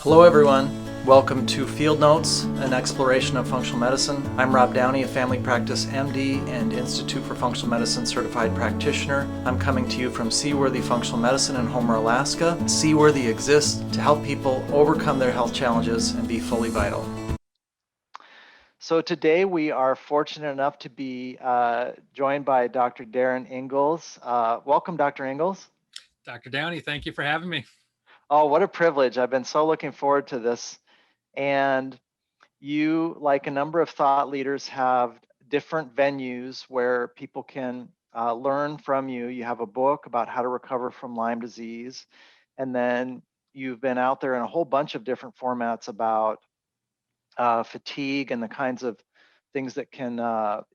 Hello everyone, welcome to Field Notes, an exploration of functional medicine. I'm Rob Downey, a family practice MD and Institute for Functional Medicine certified practitioner. I'm coming to you from Seaworthy Functional Medicine in Homer, Alaska. Seaworthy exists to help people overcome their health challenges and be fully vital. So today we are fortunate enough to be joined by Dr. Darin Ingels. Welcome, Dr. Ingels. Dr. Downey, thank you for having me. Oh, what a privilege. I've been so looking forward to this. And you, like a number of thought leaders, have different venues where people can learn from you. You have a book about how to recover from Lyme disease. And then you've been out there in a whole bunch of different formats about fatigue and the kinds of things that can,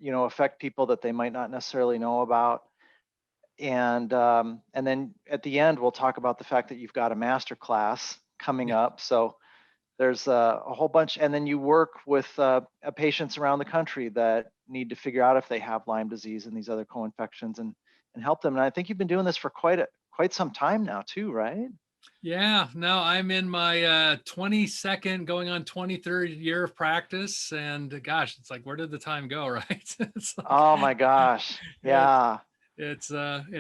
affect people that they might not necessarily know about. And then at the end, we'll talk about the fact that you've got a master class coming up. So there's a whole bunch, and then you work with patients around the country that need to figure out if they have Lyme disease and these other co-infections and help them. And I think you've been doing this for quite some time now too, right? Yeah, no, I'm in my 22nd, going on 23rd year of practice. And gosh, it's like, where did the time go, right? It's like, Oh my gosh. it's, Yeah.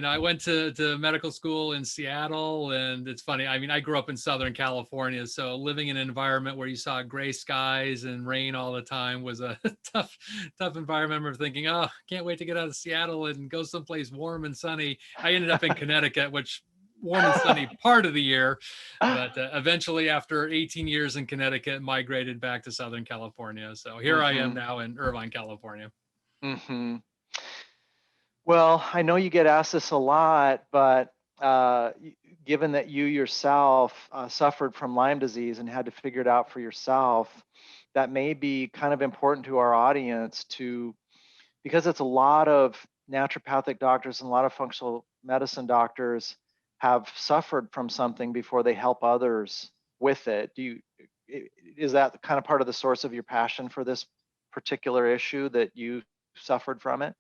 I went to medical school in Seattle, and it's funny. I mean, I grew up in Southern California, so living in an environment where you saw gray skies and rain all the time was a tough environment. I remember thinking, oh, can't wait to get out of Seattle and go someplace warm and sunny. I ended up in Connecticut, which warm and sunny part of the year, but eventually after 18 years in Connecticut, migrated back to Southern California. So here I am Mm-hmm. now in Irvine, California. Mm-hmm. Well, I know you get asked this a lot, but given that you yourself suffered from Lyme disease and had to figure it out for yourself, that may be kind of important to our audience because it's a lot of naturopathic doctors and a lot of functional medicine doctors have suffered from something before they help others with it. Is that kind of part of the source of your passion for this particular issue, that you suffered from it?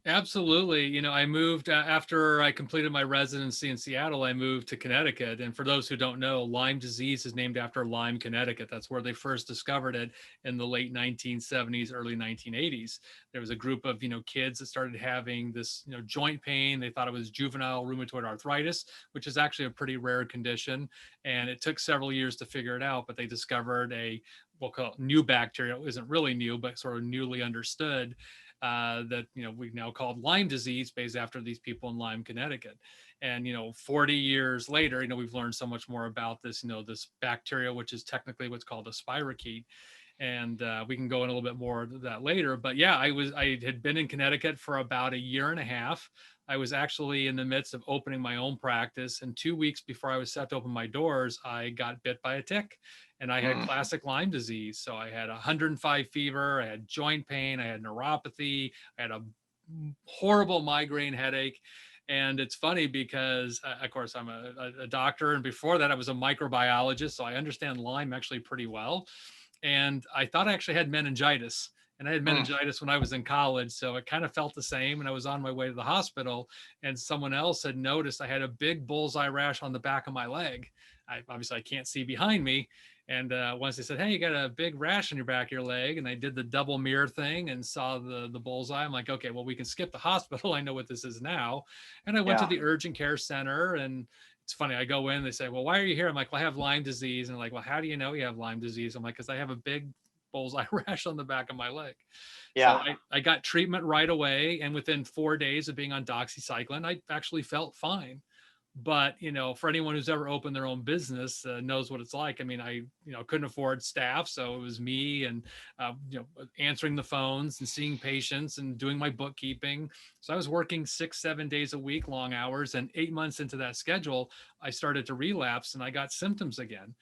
Absolutely. I moved after I completed my residency in Seattle. I moved to Connecticut. And for those who don't know, Lyme disease is named after Lyme, Connecticut. That's where they first discovered it in the late 1970s, early 1980s. There was a group of, kids that started having this, joint pain. They thought it was juvenile rheumatoid arthritis, which is actually a pretty rare condition. And it took several years to figure it out, but they discovered we'll call it new bacteria. It isn't really new, but sort of newly understood that we now called Lyme disease, based after these people in Lyme, Connecticut. And 40 years later, we've learned so much more about this, this bacteria, which is technically what's called a spirochete. And we can go in a little bit more of that later. But yeah, I had been in Connecticut for about a year and a half. I was actually in the midst of opening my own practice, and 2 weeks before I was set to open my doors, I got bit by a tick, and I had Mm. classic Lyme disease. So I had 105 fever, I had joint pain, I had neuropathy, I had a horrible migraine headache. And it's funny because, of course, I'm a doctor, and before that, I was a microbiologist, so I understand Lyme actually pretty well. And I thought I actually had meningitis. And I had Mm. meningitis when I was in college. So it kind of felt the same. And I was on my way to the hospital, and someone else had noticed I had a big bullseye rash on the back of my leg. Obviously, I can't see behind me. And once they said, "Hey, you got a big rash on your back of your leg," and I did the double mirror thing and saw the bullseye, I'm like, okay, well, we can skip the hospital. I know what this is now. And I went to Yeah. the urgent care center, and it's funny. I go in, they say, "Well, why are you here?" I'm like, "Well, I have Lyme disease." And they're like, "Well, how do you know you have Lyme disease?" I'm like, "Because I have a big bullseye rash on the back of my leg." So Yeah. I got treatment right away. And within 4 days of being on doxycycline, I actually felt fine. But for anyone who's ever opened their own business, knows what it's like. I mean, I couldn't afford staff, so it was me, and answering the phones and seeing patients and doing my bookkeeping. So I was working 6 7 days a week, long hours. And 8 months into that schedule, I started to relapse, and I got symptoms again.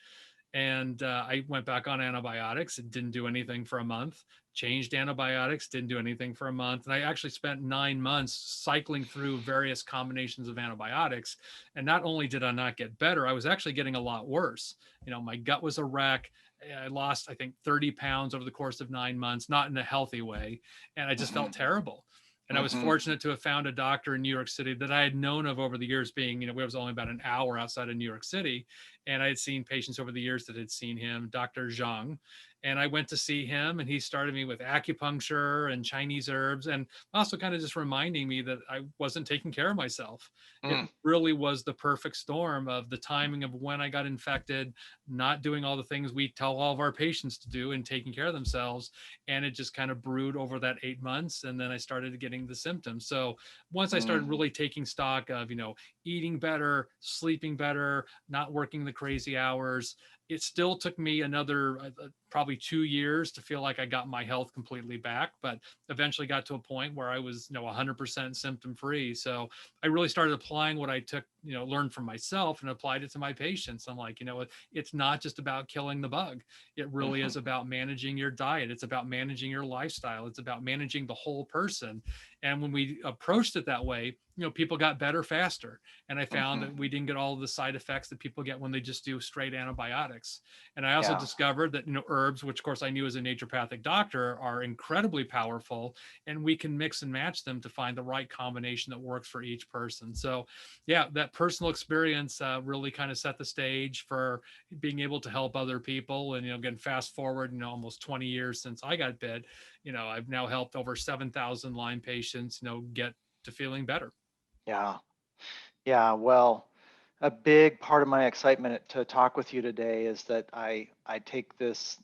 And I went back on antibiotics. It didn't do anything for a month. Changed antibiotics, didn't do anything for a month. And I actually spent 9 months cycling through various combinations of antibiotics. And not only did I not get better, I was actually getting a lot worse. My gut was a wreck. I lost, I think, 30 pounds over the course of 9 months, not in a healthy way. And I just Hmm. felt terrible. And I was Mm-hmm. fortunate to have found a doctor in New York City that I had known of over the years, being, we was only about an hour outside of New York City. And I had seen patients over the years that had seen him, Dr. Zhang. And I went to see him, and he started me with acupuncture and Chinese herbs, and also kind of just reminding me that I wasn't taking care of myself. It Mm. really was the perfect storm of the timing of when I got infected, not doing all the things we tell all of our patients to do and taking care of themselves. And it just kind of brewed over that 8 months. And then I started getting the symptoms. So once I started Mm. really taking stock of, eating better, sleeping better, not working the crazy hours, it still took me another probably 2 years to feel like I got my health completely back, but eventually got to a point where I was, 100% symptom free. So I really started applying what I took, learned from myself, and applied it to my patients. I'm like, it's not just about killing the bug. It really Mm-hmm. is about managing your diet. It's about managing your lifestyle. It's about managing the whole person. And when we approached it that way, people got better faster. And I found Mm-hmm. that we didn't get all of the side effects that people get when they just do straight antibiotics. And I also Yeah. discovered that, herbs, which of course I knew as a naturopathic doctor, are incredibly powerful, and we can mix and match them to find the right combination that works for each person. So yeah, that personal experience really kind of set the stage for being able to help other people. And, again, fast forward, almost 20 years since I got bit, I've now helped over 7,000 Lyme patients, get to feeling better. Yeah. Yeah. Well, a big part of my excitement to talk with you today is that I take this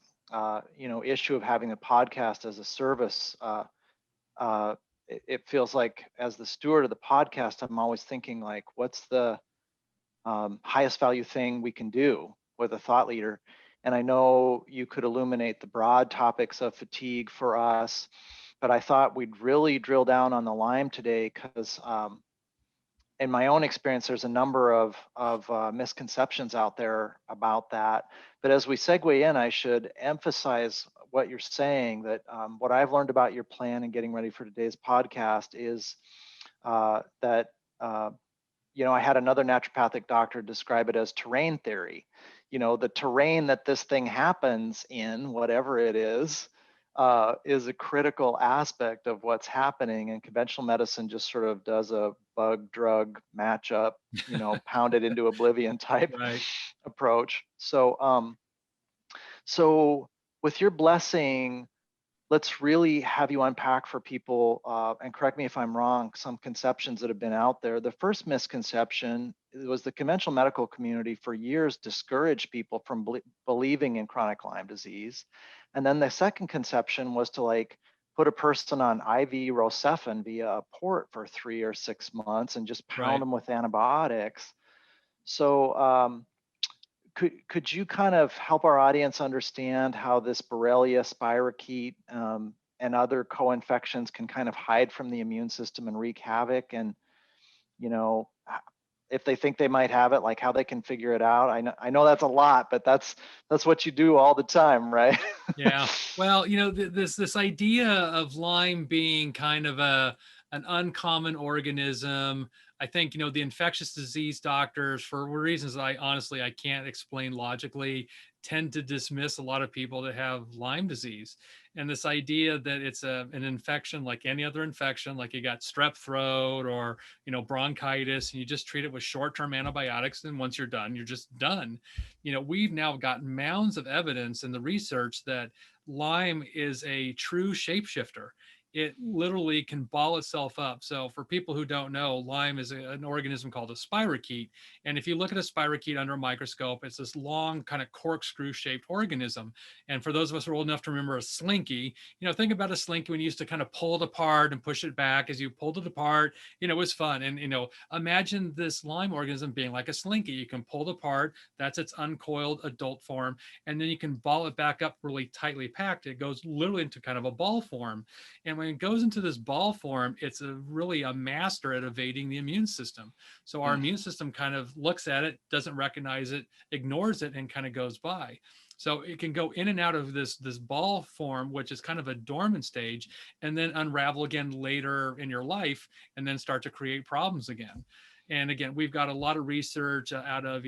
issue of having a podcast as a service. It feels like, as the steward of the podcast, I'm always thinking, like, what's the highest value thing we can do with a thought leader? And I know you could illuminate the broad topics of fatigue for us, but I thought we'd really drill down on the Lyme today because in my own experience, there's a number of misconceptions out there about that. But as we segue in, I should emphasize what you're saying, that what I've learned about your plan and getting ready for today's podcast is that I had another naturopathic doctor describe it as terrain theory. The terrain that this thing happens in, whatever it is a critical aspect of what's happening. And conventional medicine just sort of does a bug drug matchup, pound it into oblivion type Right. approach. So with your blessing, let's really have you unpack for people, and correct me if I'm wrong, some conceptions that have been out there. The first misconception was the conventional medical community for years discouraged people from believing in chronic Lyme disease. And then the second conception was to, like, put a person on IV Rocephin via a port for 3 or 6 months and just pound Right. them with antibiotics. So could you kind of help our audience understand how this Borrelia, spirochete, and other co-infections can kind of hide from the immune system and wreak havoc? And you know, if they think they might have it, like how they can figure it out. I know that's a lot, but that's what you do all the time, right? Yeah. Well, this idea of Lyme being kind of an uncommon organism. I think, the infectious disease doctors, for reasons that I can't explain logically, tend to dismiss a lot of people that have Lyme disease. And this idea that it's an infection like any other infection, like you got strep throat or, bronchitis, and you just treat it with short-term antibiotics. And once you're done, you're just done. We've now got mounds of evidence in the research that Lyme is a true shapeshifter. It literally can ball itself up. So for people who don't know, Lyme is an organism called a spirochete. And if you look at a spirochete under a microscope, it's this long kind of corkscrew shaped organism. And for those of us who are old enough to remember a slinky, think about a slinky when you used to kind of pull it apart and push it back. As you pulled it apart, it was fun. And, imagine this Lyme organism being like a slinky. You can pull it apart. That's its uncoiled adult form. And then you can ball it back up really tightly packed. It goes literally into kind of a ball form. And when it goes into this ball form, it's really a master at evading the immune system. So our Mm. immune system kind of looks at it, doesn't recognize it, ignores it, and kind of goes by. So it can go in and out of this ball form, which is kind of a dormant stage, and then unravel again later in your life, and then start to create problems again. And again, we've got a lot of research out of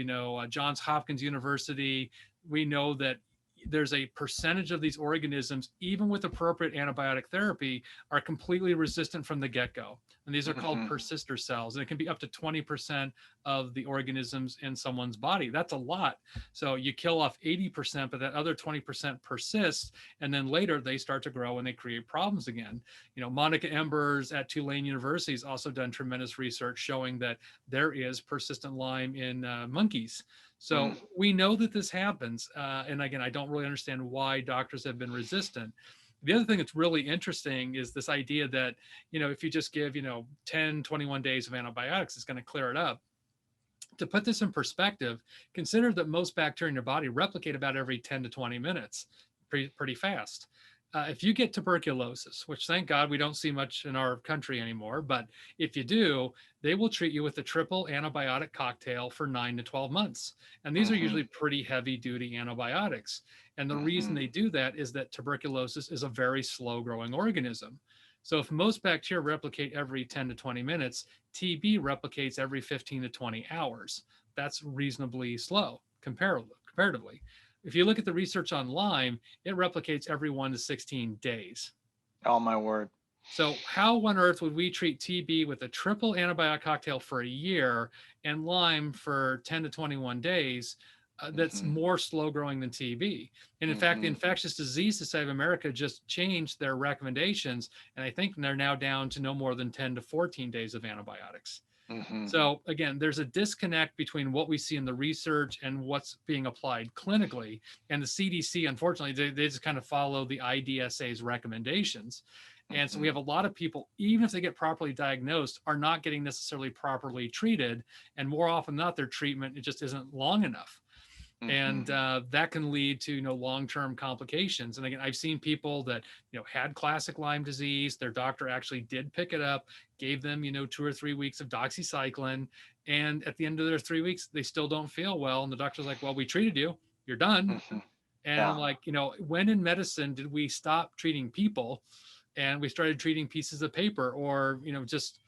Johns Hopkins University. We know that there's a percentage of these organisms, even with appropriate antibiotic therapy, are completely resistant from the get-go. And these are called Mm-hmm. persister cells. And it can be up to 20% of the organisms in someone's body. That's a lot. So you kill off 80%, but that other 20% persists. And then later they start to grow and they create problems again. Monica Embers at Tulane University has also done tremendous research showing that there is persistent Lyme in monkeys. So we know that this happens. And again, I don't really understand why doctors have been resistant. The other thing that's really interesting is this idea that, if you just give, 10, 21 days of antibiotics, it's going to clear it up. To put this in perspective, consider that most bacteria in your body replicate about every 10 to 20 minutes, pretty fast. If you get tuberculosis, which thank God we don't see much in our country anymore, but if you do, they will treat you with a triple antibiotic cocktail for 9 to 12 months. And these are Mm-hmm. usually pretty heavy duty antibiotics. And the reason Mm-hmm. they do that is that tuberculosis is a very slow growing organism. So if most bacteria replicate every 10 to 20 minutes, TB replicates every 15 to 20 hours. That's reasonably slow comparatively. If you look at the research on Lyme, it replicates every 1 to 16 days. Oh my word. So how on earth would we treat TB with a triple antibiotic cocktail for a year and Lyme for 10 to 21 days? That's Mm-hmm. more slow growing than TB. And in fact, the Mm-hmm. Infectious Disease Society of America just changed their recommendations. And I think they're now down to no more than 10 to 14 days of antibiotics. Mm-hmm. So again, there's a disconnect between what we see in the research and what's being applied clinically. And the CDC, unfortunately, they just kind of follow the IDSA's recommendations. And so we have a lot of people, even if they get properly diagnosed, are not getting necessarily properly treated. And more often than not, their treatment, it just isn't long enough. And that can lead to long-term complications. And again, I've seen people that had classic Lyme disease. Their doctor actually did pick it up, gave them 2 or 3 weeks of doxycycline, and at the end of their 3 weeks, they still don't feel well. And the doctor's like, "Well, we treated you. You're done." Mm-hmm. And I'm Yeah. like, when in medicine did we stop treating people and we started treating pieces of paper, or just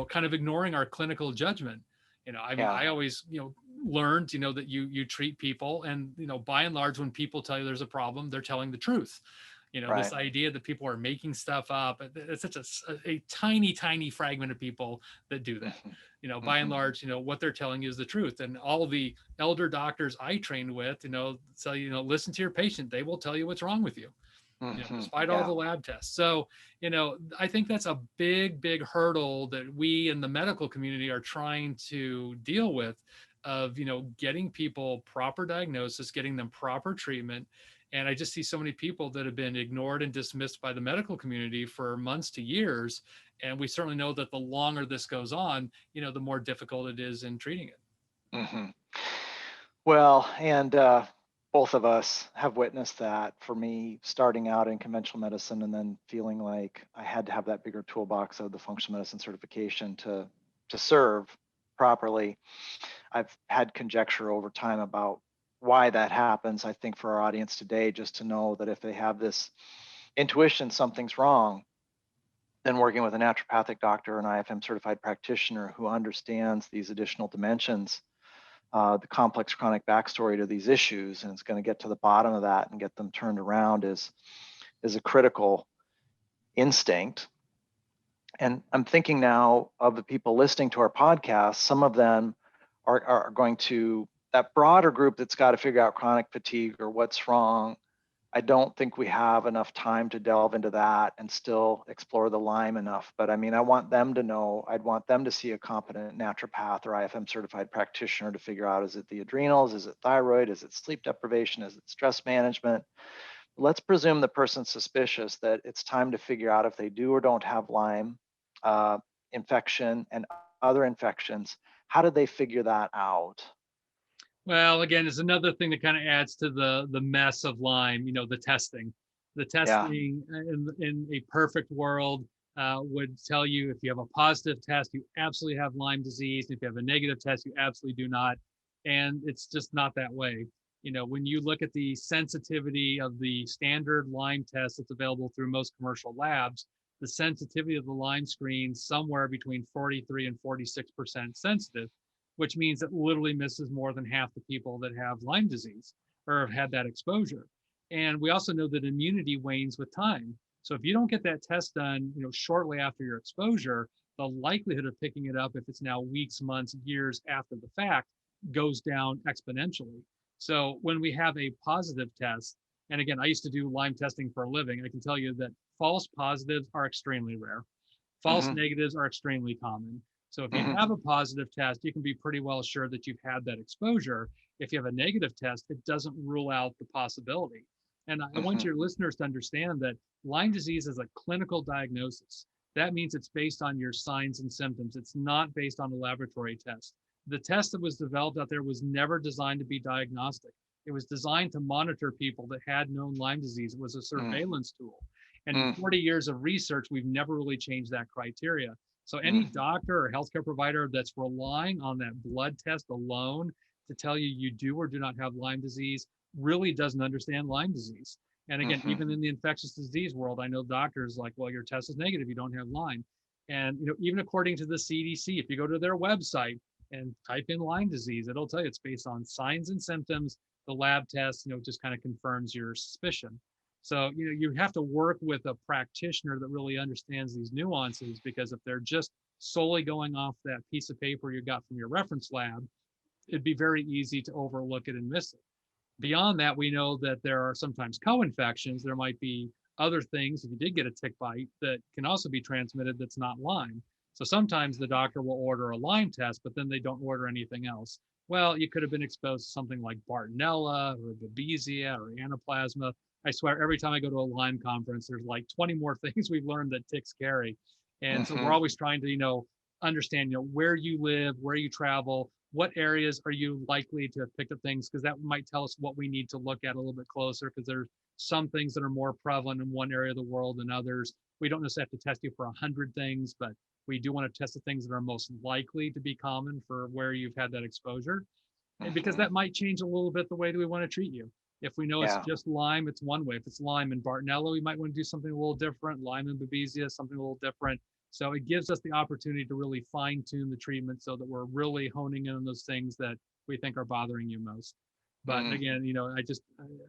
kind of ignoring our clinical judgment? I mean, Yeah. I always learned that you treat people, and by and large, when people tell you there's a problem, they're telling the truth. This Right. idea that people are making stuff up, it's such a tiny fragment of people that do that. Mm-hmm. By and Mm-hmm. large, what they're telling you is the truth. And all the elder doctors I trained with, tell you, listen to your patient, they will tell you what's wrong with you, Mm-hmm. despite all Yeah. the lab tests. So, I think that's a big hurdle that we in the medical community are trying to deal with, of, getting people proper diagnosis, getting them proper treatment. And I just see so many people that have been ignored and dismissed by the medical community for months to years. And we certainly know that the longer this goes on, the more difficult it is in treating it. Mm-hmm. Well, and both of us have witnessed that. For me, starting out in conventional medicine and then feeling like I had to have that bigger toolbox of the functional medicine certification to serve properly. I've had conjecture over time about why that happens. I think for our audience today, just to know that if they have this intuition something's wrong, then working with a naturopathic doctor or an IFM certified practitioner who understands these additional dimensions, the complex chronic backstory to these issues, and it's going to get to the bottom of that and get them turned around is a critical instinct. And I'm thinking now of the people listening to our podcast. Some of them are going to that broader group that's got to figure out chronic fatigue or what's wrong. I don't think we have enough time to delve into that and still explore the Lyme enough. But I mean, I want them to know, I'd want them to see a competent naturopath or IFM certified practitioner to figure out, is it the adrenals? Is it thyroid? Is it sleep deprivation? Is it stress management? Let's presume the person's suspicious that it's time to figure out if they do or don't have Lyme infection and other infections. How do they figure that out? Well, again, it's another thing that kind of adds to the mess of Lyme. The testing. The Yeah. testing in a perfect world would tell you if you have a positive test, you absolutely have Lyme disease. If you have a negative test, you absolutely do not. And it's just not that way. When you look at the sensitivity of the standard Lyme test that's available through most commercial labs, the sensitivity of the Lyme screen somewhere between 43 and 46% sensitive, which means it literally misses more than half the people that have Lyme disease. or have had that exposure. And we also know that immunity wanes with time. So if you don't get that test done, shortly after your exposure, the likelihood of picking it up, if it's now weeks, months, years after the fact, goes down exponentially. So when we have a positive test, and again, I used to do Lyme testing for a living, I can tell you that false positives are extremely rare. False Mm-hmm. negatives are extremely common. So if you Mm-hmm. have a positive test, you can be pretty well sure that you've had that exposure. If you have a negative test, it doesn't rule out the possibility. And I want Mm-hmm. your listeners to understand that Lyme disease is a clinical diagnosis. That means it's based on your signs and symptoms. It's not based on a laboratory test. The test that was developed out there was never designed to be diagnostic. It was designed to monitor people that had known Lyme disease. It was a surveillance tool. And in Mm-hmm. 40 years of research, we've never really changed that criteria. So any Mm-hmm. doctor or healthcare provider that's relying on that blood test alone to tell you you do or do not have Lyme disease really doesn't understand Lyme disease. And again, Mm-hmm. even in the infectious disease world, I know doctors like, well, your test is negative, you don't have Lyme. And even according to the CDC, if you go to their website and type in Lyme disease, it'll tell you it's based on signs and symptoms. The lab test, just kind of confirms your suspicion. So, you have to work with a practitioner that really understands these nuances, because if they're just solely going off that piece of paper you got from your reference lab, it'd be very easy to overlook it and miss it. Beyond that, we know that there are sometimes co-infections. There might be other things, if you did get a tick bite, that can also be transmitted that's not Lyme. So sometimes the doctor will order a Lyme test, but then they don't order anything else. Well, you could have been exposed to something like Bartonella or Babesia or Anaplasma. I swear, every time I go to a Lyme conference, there's like 20 more things we've learned that ticks carry. And so we're Mm-hmm. always trying to, understand, where you live, where you travel, what areas are you likely to have picked up things, because that might tell us what we need to look at a little bit closer, because there's some things that are more prevalent in one area of the world than others. We don't necessarily have to test you for 100 things, but we do want to test the things that are most likely to be common for where you've had that exposure. And because Mm-hmm. that might change a little bit the way that we want to treat you. If we know it's Yeah. just Lyme, it's one way. If it's Lyme and Bartonella, we might want to do something a little different. Lyme and Babesia, something a little different. So it gives us the opportunity to really fine tune the treatment so that we're really honing in on those things that we think are bothering you most. But Mm. again,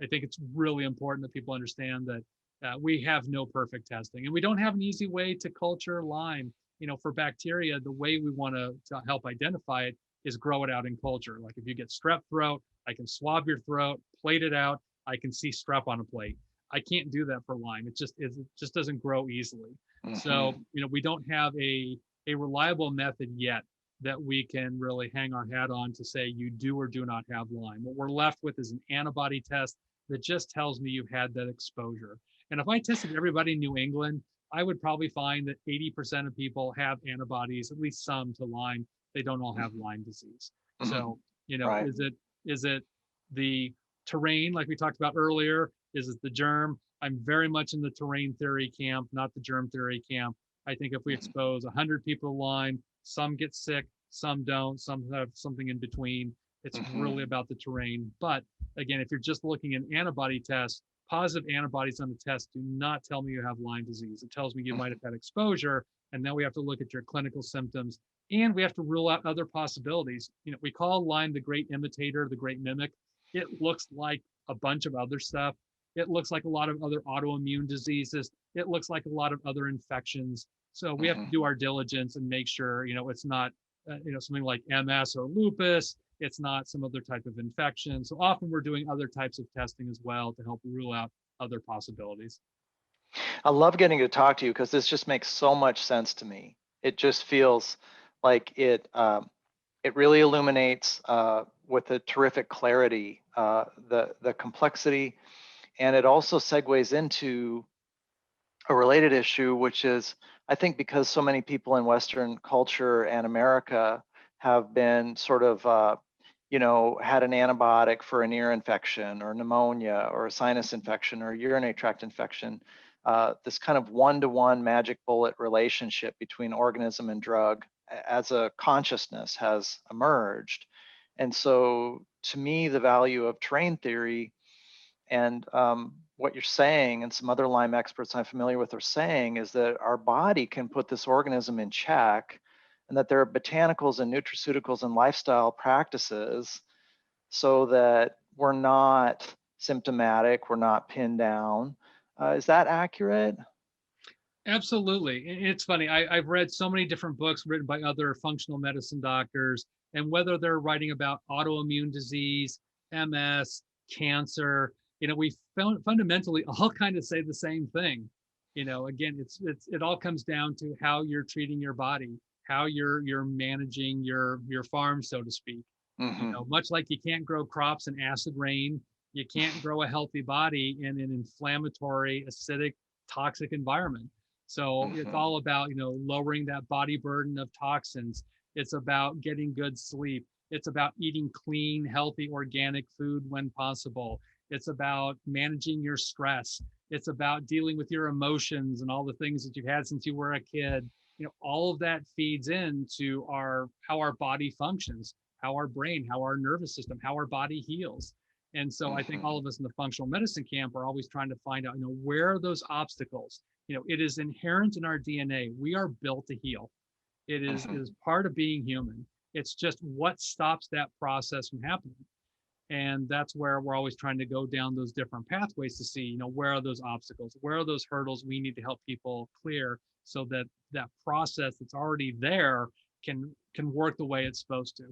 I think it's really important that people understand that we have no perfect testing, and we don't have an easy way to culture Lyme. For bacteria, the way we want to help identify it is grow it out in culture. Like if you get strep throat, I can swab your throat, plate it out. I can see strep on a plate. I can't do that for Lyme. It just doesn't grow easily. Mm-hmm. So, we don't have a reliable method yet that we can really hang our hat on to say you do or do not have Lyme. What we're left with is an antibody test that just tells me you've had that exposure. And if I tested everybody in New England, I would probably find that 80% of people have antibodies, at least some, to Lyme. They don't all have Lyme disease. Mm-hmm. So, Right. is it the terrain like we talked about earlier? Is it the germ? I'm very much in the terrain theory camp, not the germ theory camp. I think if we Mm-hmm. expose 100 people to Lyme, some get sick, some don't, some have something in between. It's Mm-hmm. really about the terrain. But again, if you're just looking at antibody tests, positive antibodies on the test do not tell me you have Lyme disease. It tells me you might have had exposure, and then we have to look at your clinical symptoms, and we have to rule out other possibilities. We call Lyme the great imitator, the great mimic. It looks like a bunch of other stuff. It looks like a lot of other autoimmune diseases. It looks like a lot of other infections. So we have to Mm-hmm. do our diligence and make sure, it's not, something like MS or lupus. It's not some other type of infection. So often we're doing other types of testing as well to help rule out other possibilities. I love getting to talk to you because this just makes so much sense to me. It just feels like it really illuminates with a terrific clarity the complexity, and it also segues into a related issue, which is, I think, because so many people in Western culture and America have been sort of, had an antibiotic for an ear infection or pneumonia or a sinus infection or urinary tract infection, this kind of one-to-one magic bullet relationship between organism and drug as a consciousness has emerged. And so to me, the value of terrain theory and what you're saying, and some other Lyme experts I'm familiar with are saying, is that our body can put this organism in check, and that there are botanicals and nutraceuticals and lifestyle practices so that we're not symptomatic, we're not pinned down. Is that accurate? Absolutely. It's funny. I've read so many different books written by other functional medicine doctors, and whether they're writing about autoimmune disease, MS, cancer, we fundamentally all kind of say the same thing. Again, it all comes down to how you're treating your body, how you're managing your farm, so to speak. Mm-hmm. Much like you can't grow crops in acid rain, you can't grow a healthy body in an inflammatory, acidic, toxic environment. So it's Mm-hmm. all about, lowering that body burden of toxins. It's about getting good sleep. It's about eating clean, healthy, organic food when possible. It's about managing your stress. It's about dealing with your emotions and all the things that you've had since you were a kid. All of that feeds into how our body functions, how our brain, how our nervous system, how our body heals. And so I think Mm-hmm. all of us in the functional medicine camp are always trying to find out, where are those obstacles? It is inherent in our DNA. We are built to heal. It is part of being human. It's just what stops that process from happening. And that's where we're always trying to go down those different pathways to see, where are those obstacles? Where are those hurdles we need to help people clear so that that process that's already there can work the way it's supposed to.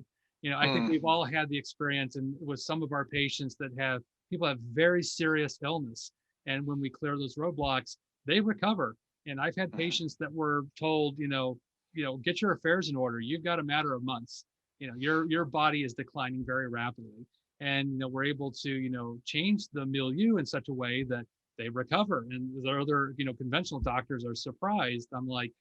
I think Mm-hmm. we've all had the experience and with some of our patients that people have very serious illness. And when we clear those roadblocks, they recover. And I've had patients that were told, get your affairs in order. You've got a matter of months. Your body is declining very rapidly, and we're able to change the milieu in such a way that they recover. And the other conventional doctors are surprised. I'm like,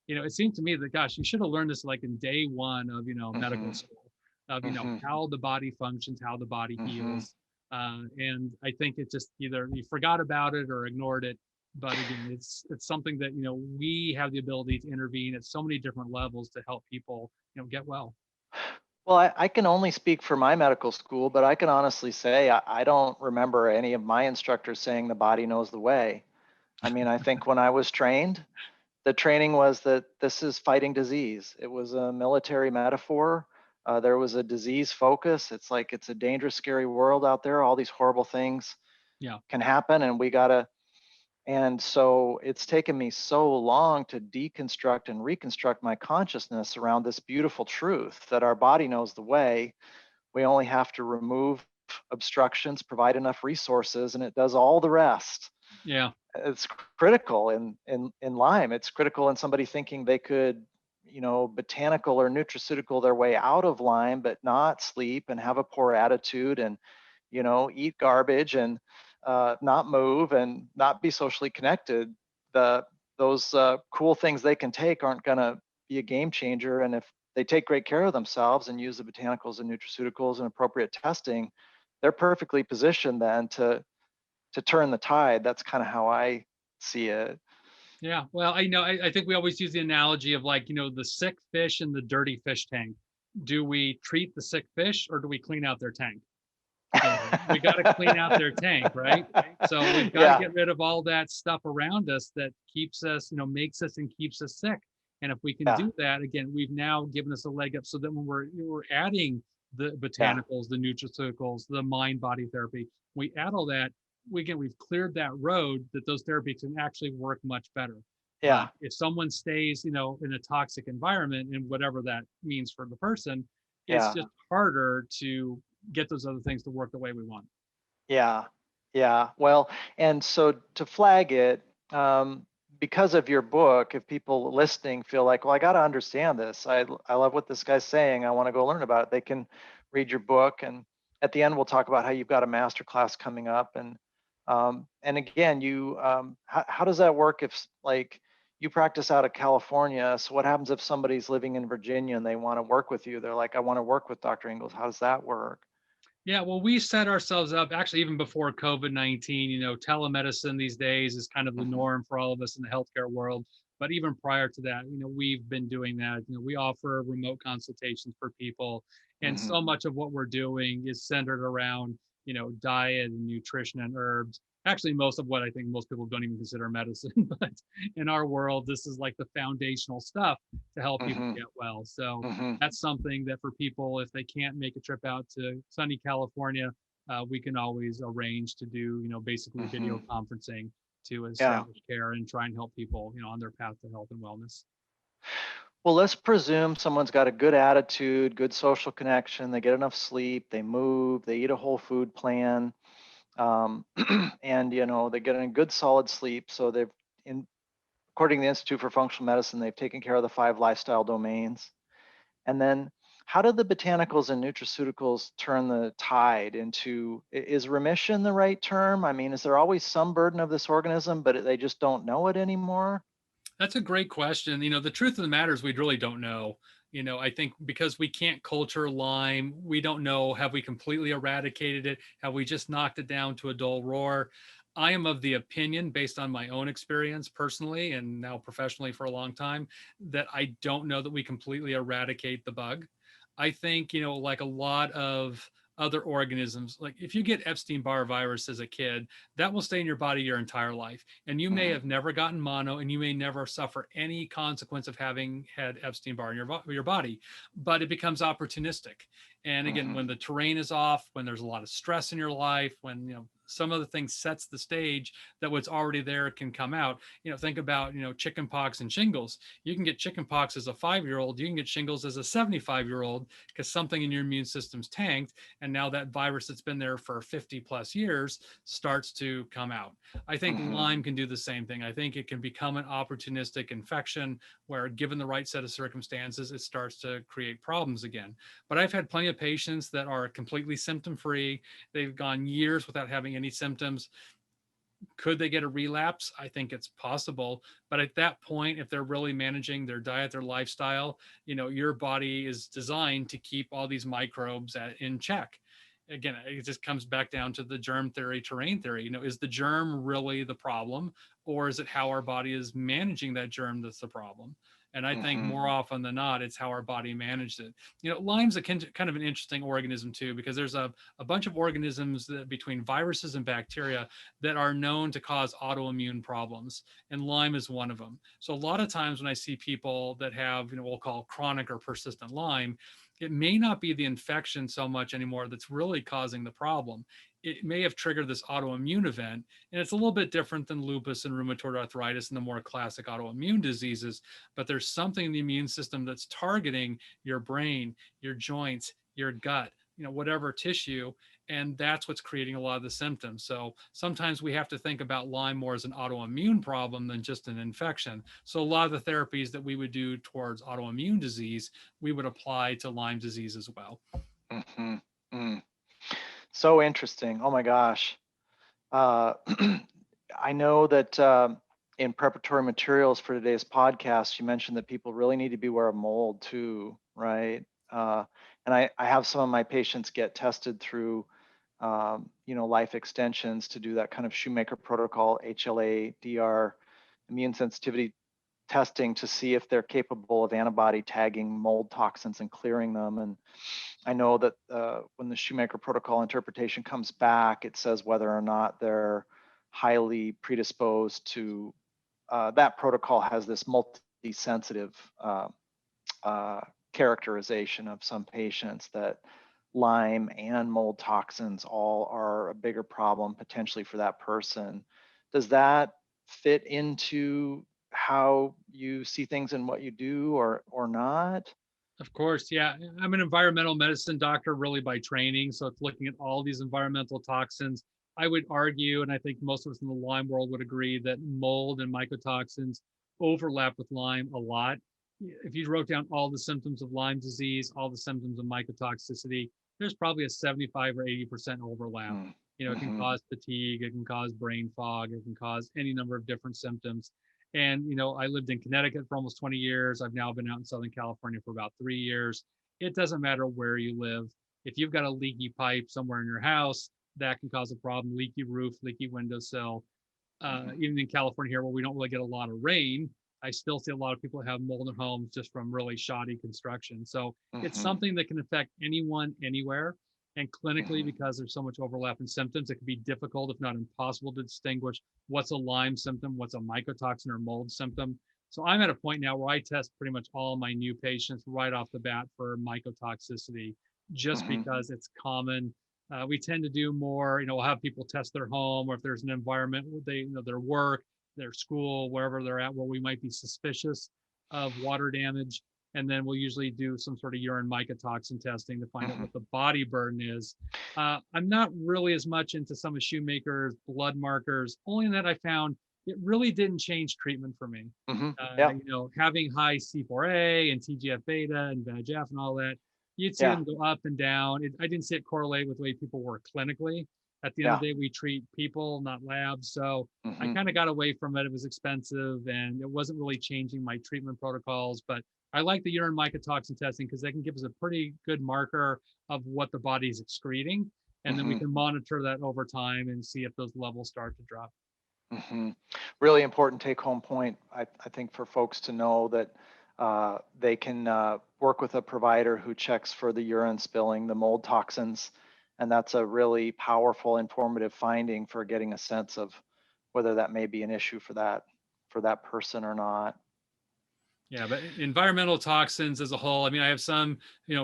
it seemed to me that, gosh, you should have learned this like in day one of medical Mm-hmm. school, of Mm-hmm. how the body functions, how the body Mm-hmm. heals. And I think it just either you forgot about it or ignored it. But again, it's something that we have the ability to intervene at so many different levels to help people get well. Well, I can only speak for my medical school, but I can honestly say I don't remember any of my instructors saying the body knows the way. I mean, I think when I was trained, the training was that this is fighting disease. It was a military metaphor. There was a disease focus. It's like it's a dangerous, scary world out there. All these horrible things Yeah. can happen, and we gotta. And so it's taken me so long to deconstruct and reconstruct my consciousness around this beautiful truth that our body knows the way. We only have to remove obstructions, provide enough resources, and it does all the rest. Yeah. It's critical in Lyme. It's critical in somebody thinking they could, botanical or nutraceutical their way out of Lyme, but not sleep and have a poor attitude and, eat garbage and not move and not be socially connected. Those cool things they can take aren't going to be a game changer. And if they take great care of themselves and use the botanicals and nutraceuticals and appropriate testing, they're perfectly positioned then to turn the tide. That's kind of how I see it. Yeah. Well, I think we always use the analogy of like, the sick fish in the dirty fish tank. Do we treat the sick fish or do we clean out their tank? We got to clean out their tank, right? So we've got to Yeah, get rid of all that stuff around us that keeps us, makes us and keeps us sick. And if we can yeah, do that, again, we've now given us a leg up so that when we're adding the yeah, botanicals, the nutraceuticals, the mind body therapy, we've cleared that road that those therapies can actually work much better. But yeah, if someone stays, in a toxic environment and whatever that means for the person, it's yeah, just harder to get those other things to work the way we want. yeah, yeah. Well, and so to flag it, because of your book, if people listening feel like, well, I got to understand this. I love what this guy's saying. I want to go learn about it. They can read your book, and at the end, we'll talk about how you've got a master class coming up. And again, how does that work if like you practice out of California? So what happens if somebody's living in Virginia and they want to work with you? They're like, I want to work with Dr. Ingels. How does that work? Yeah, well, we set ourselves up actually even before COVID-19. Telemedicine these days is kind of the Hmm. norm for all of us in the healthcare world. But even prior to that, we've been doing that. We offer remote consultations for people. And Hmm. so much of what we're doing is centered around, diet and nutrition and herbs. Actually, most of what I think most people don't even consider medicine, but in our world, this is like the foundational stuff to help people Hmm. get well. So Hmm. that's something that for people, if they can't make a trip out to sunny California, we can always arrange to do, basically video conferencing to Yeah. establish care and try and help people, on their path to health and wellness. Well, let's presume someone's got a good attitude, good social connection, they get enough sleep, they move, they eat a whole food plan, and they're getting a good solid sleep. So they've, according to the Institute for Functional Medicine, they've taken care of the 5 lifestyle domains. And then how do the botanicals and nutraceuticals turn the tide into, is remission the right term? I mean, is there always some burden of this organism, but they just don't know it anymore? That's a great question. The truth of the matter is we really don't know. I think because we can't culture Lyme, we don't know, have we completely eradicated it? Have we just knocked it down to a dull roar? I am of the opinion, based on my own experience personally and now professionally for a long time, that I don't know that we completely eradicate the bug. I think, like a lot of other organisms, like if you get Epstein-Barr virus as a kid, that will stay in your body your entire life. And you may have never gotten mono, and you may never suffer any consequence of having had Epstein-Barr in your body, but it becomes opportunistic. And again, when the terrain is off, when there's a lot of stress in your life, when, some of the things sets the stage that what's already there can come out. Think about, chicken pox and shingles. You can get chicken pox as a 5-year-old, you can get shingles as a 75-year-old because something in your immune system's tanked. And now that virus that's been there for 50 plus years starts to come out. I think Lyme can do the same thing. I think it can become an opportunistic infection where, given the right set of circumstances, it starts to create problems again. But I've had plenty of patients that are completely symptom free. They've gone years without having any symptoms. Could they get a relapse? I think it's possible. But at that point, if they're really managing their diet, their lifestyle, your body is designed to keep all these microbes in check. Again, it just comes back down to the germ theory, terrain theory. Is the germ really the problem, or is it how our body is managing that germ that's the problem? And I think more often than not, it's how our body managed it. Lyme's kind of an interesting organism too, because there's a bunch of organisms that, between viruses and bacteria, that are known to cause autoimmune problems. And Lyme is one of them. So a lot of times when I see people that have, we'll call chronic or persistent Lyme, it may not be the infection so much anymore that's really causing the problem. It may have triggered this autoimmune event. And it's a little bit different than lupus and rheumatoid arthritis and the more classic autoimmune diseases. But there's something in the immune system that's targeting your brain, your joints, your gut, whatever tissue. And that's what's creating a lot of the symptoms. So sometimes we have to think about Lyme more as an autoimmune problem than just an infection. So a lot of the therapies that we would do towards autoimmune disease, we would apply to Lyme disease as well. So interesting. Oh my gosh. I know that in preparatory materials for today's podcast, you mentioned that people really need to be aware of mold too, right? And I have some of my patients get tested through, life extensions to do that kind of Shoemaker protocol, HLA, DR, immune sensitivity testing to see if they're capable of antibody tagging mold toxins and clearing them. And I know that when the Shoemaker protocol interpretation comes back, it says whether or not they're highly predisposed to, that protocol has this multi-sensitive characterization of some patients that Lyme and mold toxins all are a bigger problem potentially for that person. Does that fit into how you see things and what you do, or not? Of course, yeah. I'm an environmental medicine doctor really by training. So it's looking at all these environmental toxins. I would argue, and I think most of us in the Lyme world would agree, that mold and mycotoxins overlap with Lyme a lot. If you wrote down all the symptoms of Lyme disease, all the symptoms of mycotoxicity, there's probably a 75 or 80% overlap. It can cause fatigue, it can cause brain fog, it can cause any number of different symptoms. And, I lived in Connecticut for almost 20 years. I've now been out in Southern California for about 3 years. It doesn't matter where you live. If you've got a leaky pipe somewhere in your house, that can cause a problem. Leaky roof, leaky windowsill. Even in California here, where we don't really get a lot of rain, I still see a lot of people have mold in homes just from really shoddy construction. So it's something that can affect anyone, anywhere. And clinically, because there's so much overlap in symptoms, it can be difficult, if not impossible, to distinguish what's a Lyme symptom, what's a mycotoxin or mold symptom. So I'm at a point now where I test pretty much all my new patients right off the bat for mycotoxicity, just because it's common. We tend to do more, we'll have people test their home, or if there's an environment where they, their work, their school, wherever they're at, where we might be suspicious of water damage. And then we'll usually do some sort of urine mycotoxin testing to find out Hmm. what the body burden is. I'm not really as much into some of Shoemaker's blood markers, only in that I found it really didn't change treatment for me. Hmm. Yeah. Having high C4A and TGF beta and VEGF and all that, you'd see Yeah. them go up and down. I didn't see it correlate with the way people work clinically. At the end of Yeah. the day, we treat people, not labs. So I Hmm. kind of got away from it. It was expensive and it wasn't really changing my treatment protocols. But I like the urine mycotoxin testing because they can give us a pretty good marker of what the body's excreting. And then we Hmm. can monitor that over time and see if those levels start to drop. Hmm. Really important take-home point, I think, for folks to know that they can work with a provider who checks for the urine spilling, the mold toxins, and that's a really powerful, informative finding for getting a sense of whether that may be an issue for that person or not. Yeah, but environmental toxins as a whole, I mean, I have some,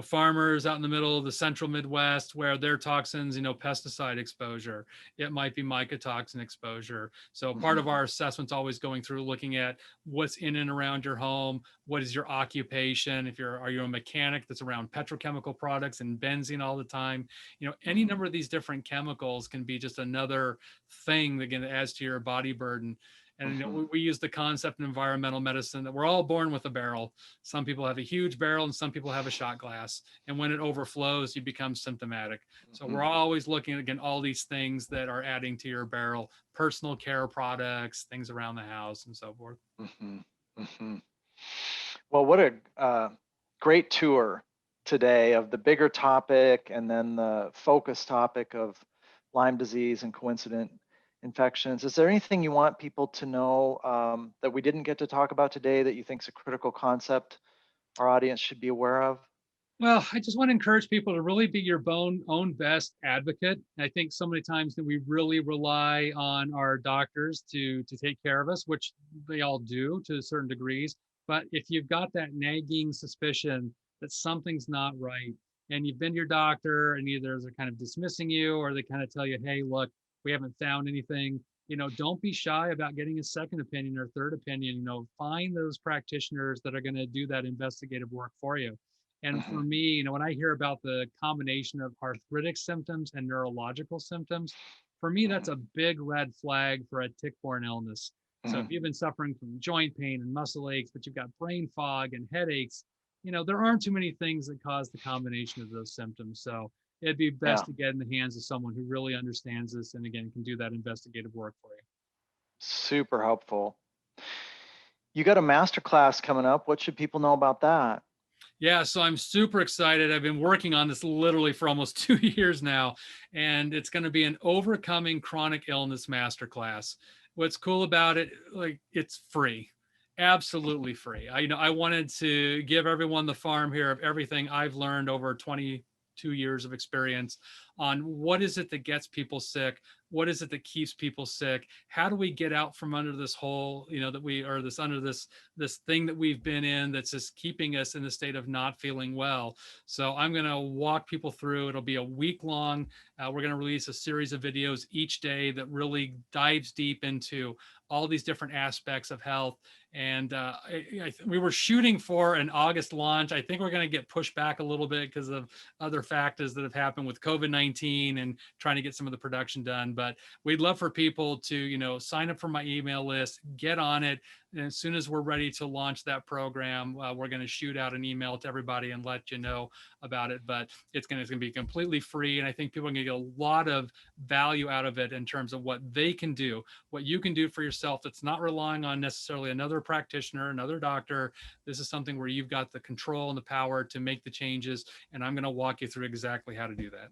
farmers out in the middle of the central Midwest where their toxins, pesticide exposure, it might be mycotoxin exposure. So part Hmm. of our assessment's always going through looking at what's in and around your home, what is your occupation, are you a mechanic that's around petrochemical products and benzene all the time? Any Hmm. number of these different chemicals can be just another thing that again adds to your body burden. And Hmm. we use the concept in environmental medicine that we're all born with a barrel. Some people have a huge barrel and some people have a shot glass. And when it overflows, you become symptomatic. So Hmm. we're always looking at, again, all these things that are adding to your barrel, personal care products, things around the house, and so forth. Hmm. Hmm. Well, what a great tour today of the bigger topic and then the focus topic of Lyme disease and coincident infections. Is there anything you want people to know that we didn't get to talk about today that you think is a critical concept our audience should be aware of? Well, I just want to encourage people to really be your own best advocate. I think so many times that we really rely on our doctors to take care of us, which they all do to certain degrees. But if you've got that nagging suspicion that something's not right, and you've been to your doctor, and either they're kind of dismissing you or they kind of tell you, "Hey, look, we haven't found anything." Don't be shy about getting a second opinion or third opinion. Find those practitioners that are going to do that investigative work for you. And Hmm. for me, when I hear about the combination of arthritic symptoms and neurological symptoms, for me, that's a big red flag for a tick-borne illness. So if Hmm. you've been suffering from joint pain and muscle aches, but you've got brain fog and headaches, there aren't too many things that cause the combination of those symptoms. So it'd be Yeah, best to get in the hands of someone who really understands this and again can do that investigative work for you. super helpful. You got a master class coming up. What should people know about that? Yeah, so I'm super excited. I've been working on this literally for almost 2 years now, and it's going to be an overcoming chronic illness masterclass. What's cool about it, like it's free, absolutely free. I wanted to give everyone the farm here of everything I've learned over 22 years of experience on what is it that gets people sick, what is it that keeps people sick, how do we get out from under this hole, that we are this under this thing that we've been in that's just keeping us in the state of not feeling well. So I'm going to walk people through. It'll be a week long. We're going to release a series of videos each day that really dives deep into all these different aspects of health. And we were shooting for an August launch. I think we're going to get pushed back a little bit because of other factors that have happened with COVID-19 and trying to get some of the production done. But we'd love for people to, sign up for my email list, get on it. And as soon as we're ready to launch that program, we're going to shoot out an email to everybody and let you know about it. But it's going to be completely free, and I think people are going to get a lot of value out of it in terms of what they can do, what you can do for yourself. That's not relying on necessarily another practitioner, another doctor. This is something where you've got the control and the power to make the changes, and I'm going to walk you through exactly how to do that.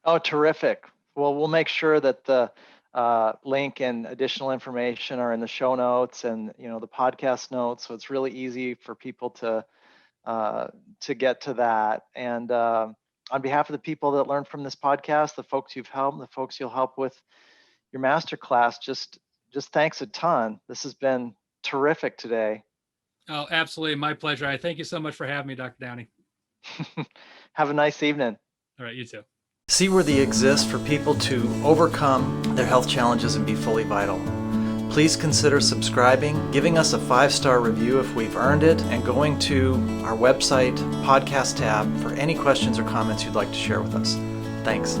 Oh, terrific. Well, we'll make sure that the link and additional information are in the show notes and the podcast notes, so it's really easy for people uh, to get to that. And on behalf of the people that learned from this podcast, the folks you've helped, the folks you'll help with your masterclass, just thanks a ton. This has been terrific today. Oh, absolutely. My pleasure. I thank you so much for having me, Dr. Downey. Have a nice evening. All right, you too. Seaworthy exists for people to overcome their health challenges and be fully vital. Please consider subscribing, giving us a 5-star review if we've earned it, and going to our website podcast tab for any questions or comments you'd like to share with us. Thanks.